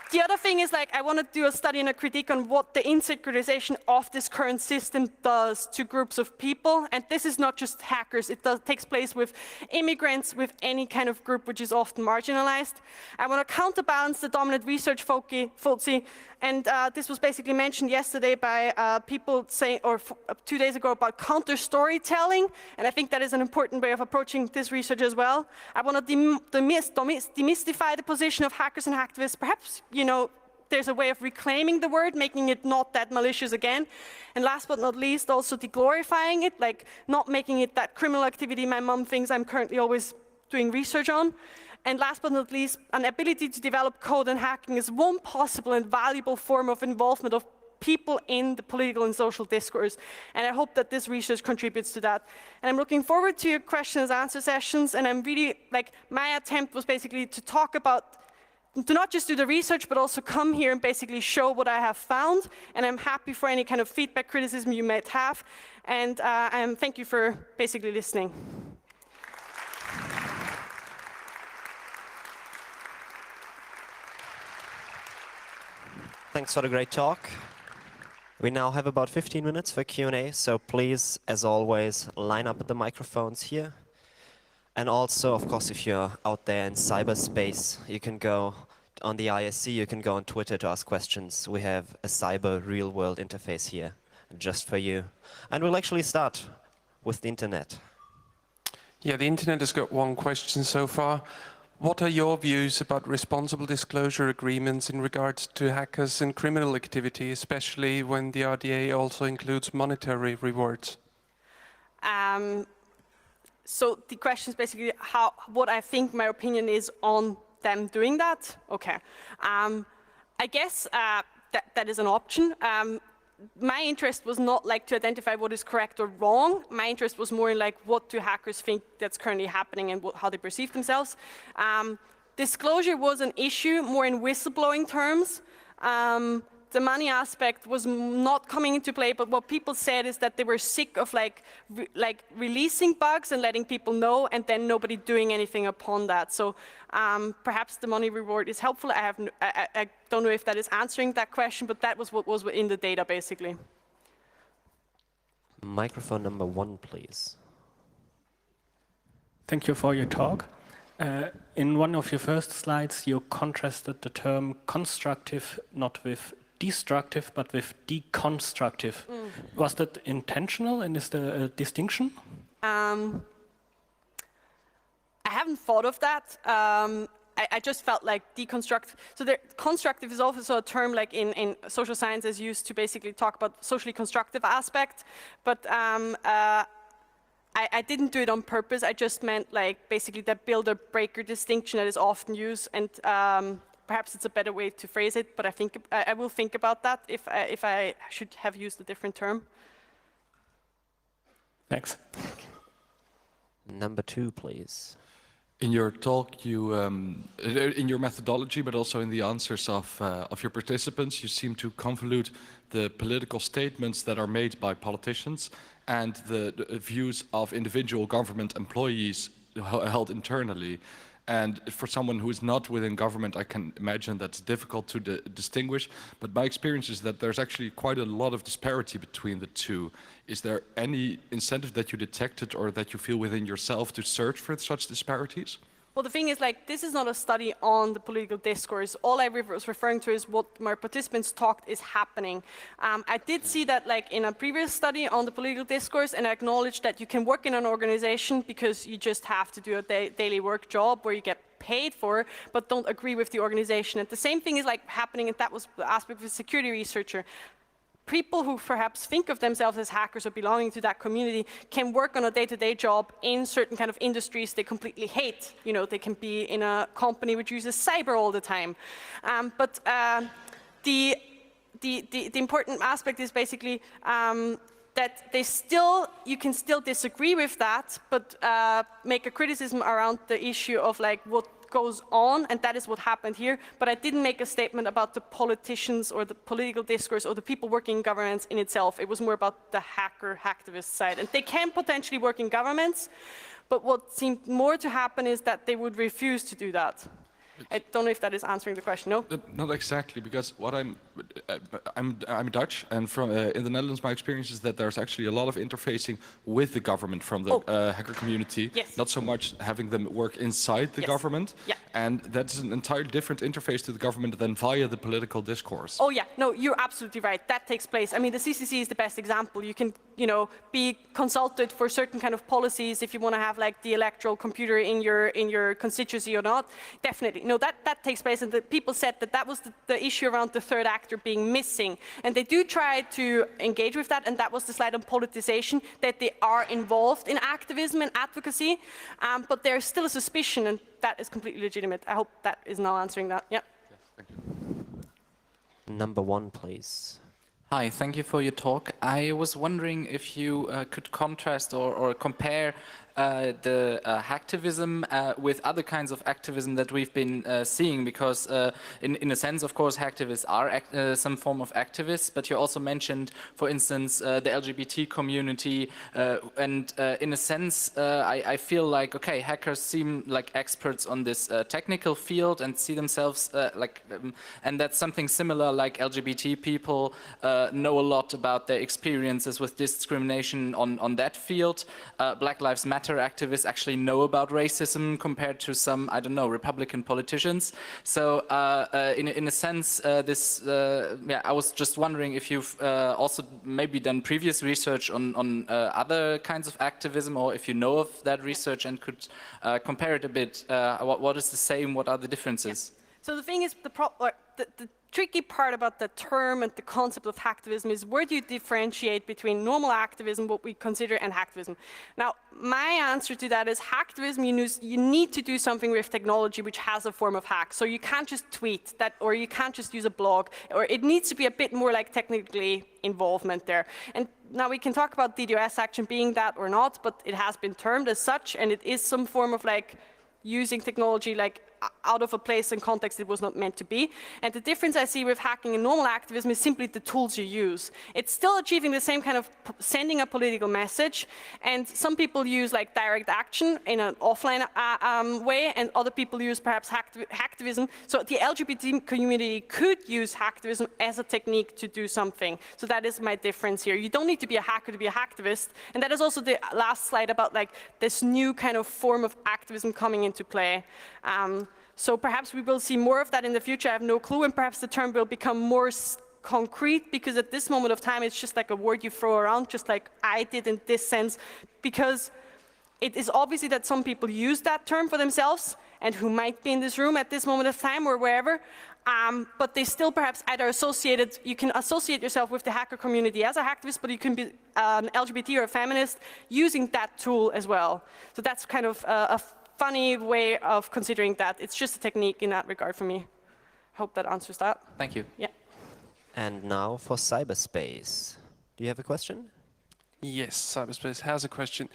The other thing is like I want to do a study and a critique on what the insecularization of this current system does to groups of people. And this is not just hackers. It takes place with immigrants, with any kind of group which is often marginalized. I want to counterbalance the dominant research fallacy. And this was basically mentioned yesterday by people saying, or 2 days ago, about counter-storytelling. And I think that is an important way of approaching this research as well. I want to demystify the position of hackers and hacktivists. Perhaps, you know, there's a way of reclaiming the word, making it not that malicious again. And last but not least, also deglorifying it, like not making it that criminal activity my mom thinks I'm currently always doing research on. And last but not least, an ability to develop code and hacking is one possible and valuable form of involvement of people in the political and social discourse. And I hope that this research contributes to that. And I'm looking forward to your questions and answer sessions. And I'm really, like, my attempt was basically to talk about, to not just do the research, but also come here and basically show what I have found. And I'm happy for any kind of feedback, criticism you might have. And thank you for basically listening. Thanks for the great talk. We now have about 15 minutes for Q&A, so please, as always, line up at the microphones here. And also, of course, if you're out there in cyberspace, you can go on the ISC, you can go on Twitter to ask questions. We have a cyber real-world interface here. just for you. And we'll actually start with the internet. Yeah, the internet has got one question so far. What are your views about responsible disclosure agreements in regards to hackers and criminal activity, especially when the RDA also includes monetary rewards? So the question is basically what I think my opinion is on them doing that. Okay. I guess that is an option. My interest was not like to identify what is correct or wrong. My interest was more in like what do hackers think that's currently happening and how they perceive themselves. Disclosure was an issue more in whistleblowing terms. The money aspect was not coming into play, but what people said is that they were sick of like releasing bugs and letting people know, and then nobody doing anything upon that. So perhaps the money reward is helpful. I don't know if that is answering that question, but that was what was in the data, basically. Microphone number 1, please. Thank you for your talk. In one of your first slides, you contrasted the term constructive not with destructive, but with deconstructive. Was that intentional, and is there a distinction? I haven't thought of that. I just felt like deconstruct. So constructive is also a term like in social sciences used to basically talk about socially constructive aspect. But I didn't do it on purpose. I just meant like basically that builder-breaker distinction that is often used, and perhaps it's a better way to phrase it. But I will think about that if I should have used a different term. Thanks. Number 2, please. In your talk, you, in your methodology, but also in the answers of your participants, you seem to convolute the political statements that are made by politicians and the views of individual government employees held internally. And for someone who is not within government, I can imagine that's difficult to distinguish. But my experience is that there's actually quite a lot of disparity between the two. Is there any incentive that you detected or that you feel within yourself to search for such disparities? Well, the thing is, like, this is not a study on the political discourse. All I was referring to is what my participants talked is happening. I did see that, like, in a previous study on the political discourse, and I acknowledged that you can work in an organization because you just have to do a daily work job where you get paid for, but don't agree with the organization. And the same thing is, like, happening, and that was the aspect of a security researcher. People who perhaps think of themselves as hackers or belonging to that community can work on a day-to-day job in certain kind of industries they completely hate. You know, they can be in a company which uses cyber all the time. But the important aspect is basically that you can still disagree with that, but make a criticism around the issue of like what goes on, and that is what happened here. But I didn't make a statement about the politicians or the political discourse or the people working in governments in itself. It was more about the hacktivist side. And they can potentially work in governments, but what seemed more to happen is that they would refuse to do that. I don't know if that is answering the question. No? Not exactly, because what I'm Dutch, and from in the Netherlands, my experience is that there's actually a lot of interfacing with the government from the hacker community. Yes. Not so much having them work inside the government. Yeah. And that's an entirely different interface to the government than via the political discourse. Oh yeah, no, you're absolutely right. That takes place. I mean, the CCC is the best example. You can, you know, be consulted for certain kind of policies if you want to have like the electoral computer in your constituency or not. Definitely. No, that takes place, and the people said that was the issue around the third actor being missing. And they do try to engage with that, and that was the slide on politicization, that they are involved in activism and advocacy, but there's still a suspicion, and that is completely legitimate. I hope that is now answering that. Yeah. Yes, thank you. Number 1, please. Hi, thank you for your talk. I was wondering if you could contrast or compare the hacktivism with other kinds of activism that we've been seeing, because in a sense, of course, hacktivists are some form of activists, but you also mentioned, for instance, the LGBT community, and in a sense, I feel like, okay, hackers seem like experts on this technical field and see themselves and that's something similar, like LGBT people know a lot about their experiences with discrimination on that field. Black Lives Matter actor activists actually know about racism compared to some, I don't know, Republican politicians. So in a sense, I was just wondering if you've also maybe done previous research on other kinds of activism, or if you know of that research and could compare it a bit. What is the same? What are the differences? Yeah. So the thing is, the tricky part about the term and the concept of hacktivism is where do you differentiate between normal activism, what we consider, and hacktivism? Now, my answer to that is hacktivism, you need to do something with technology which has a form of hack. So you can't just tweet that, or you can't just use a blog, or it needs to be a bit more like technically involvement there. And now we can talk about DDoS action being that or not, but it has been termed as such, and it is some form of like using technology like out of a place and context it was not meant to be. And the difference I see with hacking and normal activism is simply the tools you use. It's still achieving the same kind of sending a political message, and some people use like direct action in an offline way, and other people use perhaps hacktivism. So the LGBT community could use hacktivism as a technique to do something. So that is my difference here. You don't need to be a hacker to be a hacktivist, and that is also the last slide about like this new kind of form of activism coming into play. So perhaps we will see more of that in the future, I have no clue, and perhaps the term will become more concrete, because at this moment of time it's just like a word you throw around, just like I did in this sense, because it is obviously that some people use that term for themselves, and who might be in this room at this moment of time or wherever, but they still perhaps either associated, you can associate yourself with the hacker community as a hacktivist, but you can be an LGBT or a feminist using that tool as well. So that's kind of a funny way of considering that. It's just a technique in that regard for me. Hope that answers that. Thank you. Yeah. And now for cyberspace. Do you have a question? Yes, cyberspace has a question.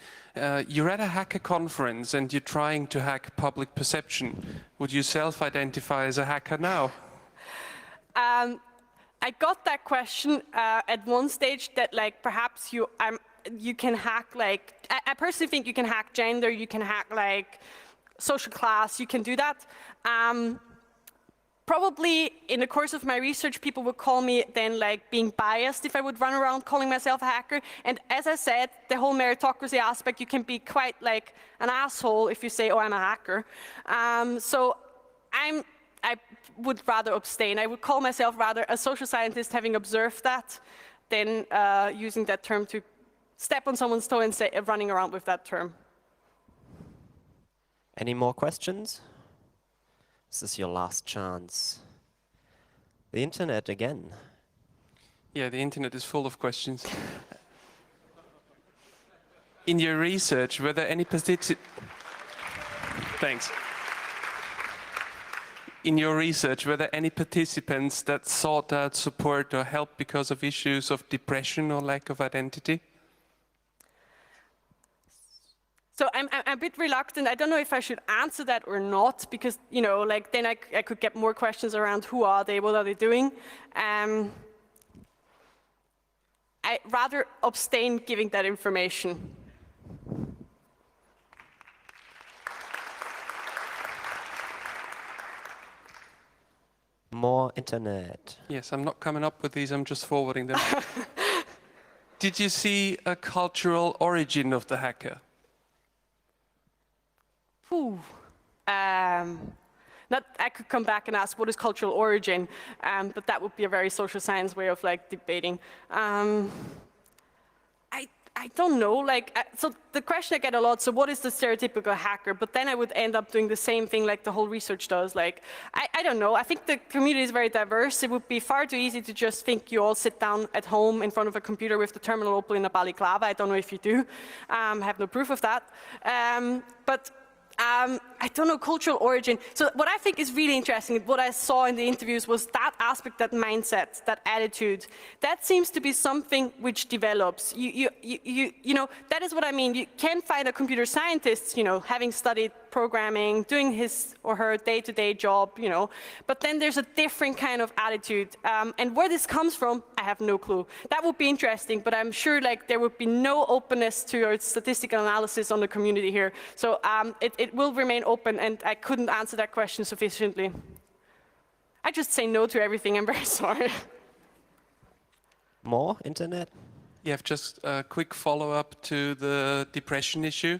You're at a hacker conference and you're trying to hack public perception. Would you self-identify as a hacker now? I got that question at one stage, that like perhaps you can hack like, I personally think you can hack gender, you can hack like social class, you can do that. Probably in the course of my research, people would call me then like being biased if I would run around calling myself a hacker. And as I said, the whole meritocracy aspect, you can be quite like an asshole if you say, oh, I'm a hacker. So I would rather abstain. I would call myself rather a social scientist having observed that than using that term to step on someone's toe and say, running around with that term. Any more questions? This is your last chance. The internet again. Yeah, the internet is full of questions. In your research, were there any Thanks. In your research, were there any participants that sought out support or help because of issues of depression or lack of identity? So I'm a bit reluctant. I don't know if I should answer that or not, because, you know, like then I could get more questions around who are they, what are they doing. I rather abstain giving that information. More internet. Yes, I'm not coming up with these, I'm just forwarding them. Did you see a cultural origin of the hacker? I could come back and ask what is cultural origin, but that would be a very social science way of like debating. I don't know, like, so the question I get a lot, so what is the stereotypical hacker? But then I would end up doing the same thing like the whole research does. Like, I don't know, I think the community is very diverse. It would be far too easy to just think you all sit down at home in front of a computer with the terminal open in a balaclava. I don't know if you do. I have no proof of that. I don't know, cultural origin. So what I think is really interesting, what I saw in the interviews was that aspect, that mindset, that attitude. That seems to be something which develops. You know, that is what I mean. You can find a computer scientist, you know, having studied programming, doing his or her day-to-day job, you know, but then there's a different kind of attitude. And where this comes from, I have no clue. That would be interesting, but I'm sure like there would be no openness to statistical analysis on the community here. So it will remain open, and I couldn't answer that question sufficiently. I just say no to everything, I'm very sorry. More internet? Yeah, just a quick follow-up to the depression issue.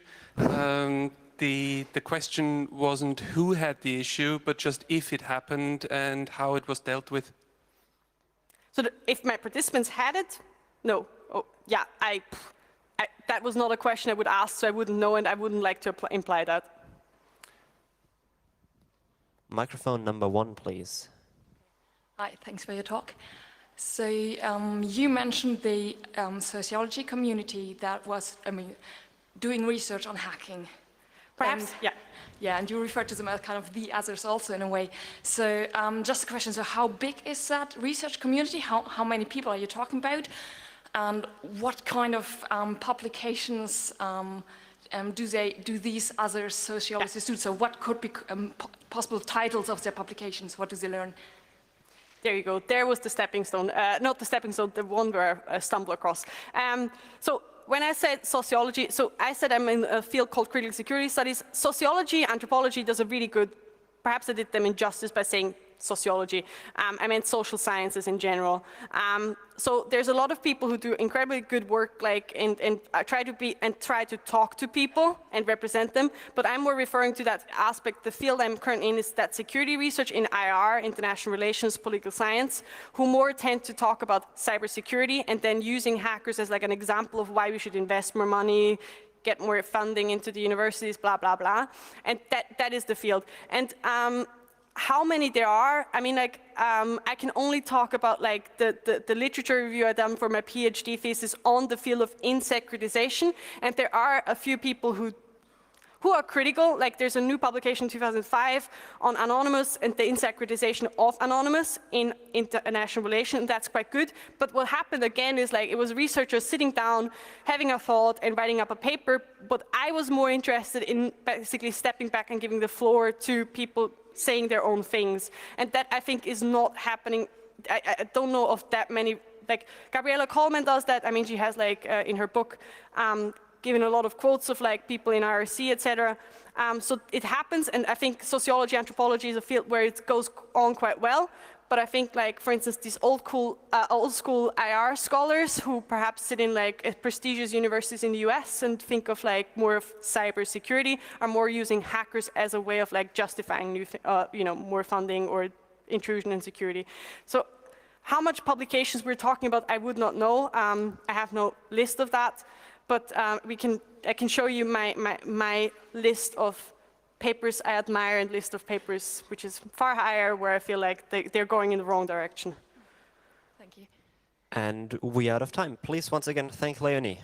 The question wasn't who had the issue, but just if it happened and how it was dealt with. So if my participants had it, no. Oh, yeah, that was not a question I would ask, so I wouldn't know, and I wouldn't like to imply that. Microphone number 1, please. Hi, thanks for your talk. So you mentioned the sociology community that was, doing research on hacking. Perhaps, And, yeah. Yeah, and you referred to them as kind of the others also in a way. So just a question, so how big is that research community? How many people are you talking about? And what kind of publications do these other sociologists do? So what could be possible titles of their publications? What do they learn? There you go. There was the stepping stone. Not the stepping stone, the one where I stumbled across. So when I said sociology, so I said I'm in a field called critical security studies. Sociology, anthropology does a really good, perhaps I did them injustice by saying sociology. I meant social sciences in general. So there's a lot of people who do incredibly good work, like and try to talk to people and represent them. But I'm more referring to that aspect. The field I'm currently in is that security research in IR, international relations, political science, who more tend to talk about cybersecurity and then using hackers as like an example of why we should invest more money, get more funding into the universities, blah blah blah. And that is the field. And how many there are, I mean, like, I can only talk about like the literature review I done for my PhD thesis on the field of insecretization, and there are a few people who are critical. Like, there's a new publication in 2005 on Anonymous and the insecretization of Anonymous in international relations, and that's quite good. But what happened again is, like, it was researchers sitting down, having a thought and writing up a paper, but I was more interested in basically stepping back and giving the floor to people saying their own things, and that I think is not happening. I don't know of that many. Like, Gabriella Coleman does that. I mean, she has like in her book given a lot of quotes of like people in IRC, etc. So it happens, and I think sociology, anthropology is a field where it goes on quite well. But I think, like, for instance, these old school IR scholars who perhaps sit in like prestigious universities in the US and think of like more of cybersecurity are more using hackers as a way of like justifying new, more funding or intrusion in security. So how much publications we're talking about, I would not know. I have no list of that, but I can show you my list of papers I admire and list of papers which is far higher, where I feel like they're going in the wrong direction. Thank you. And we are out of time. Please once again thank Leonie.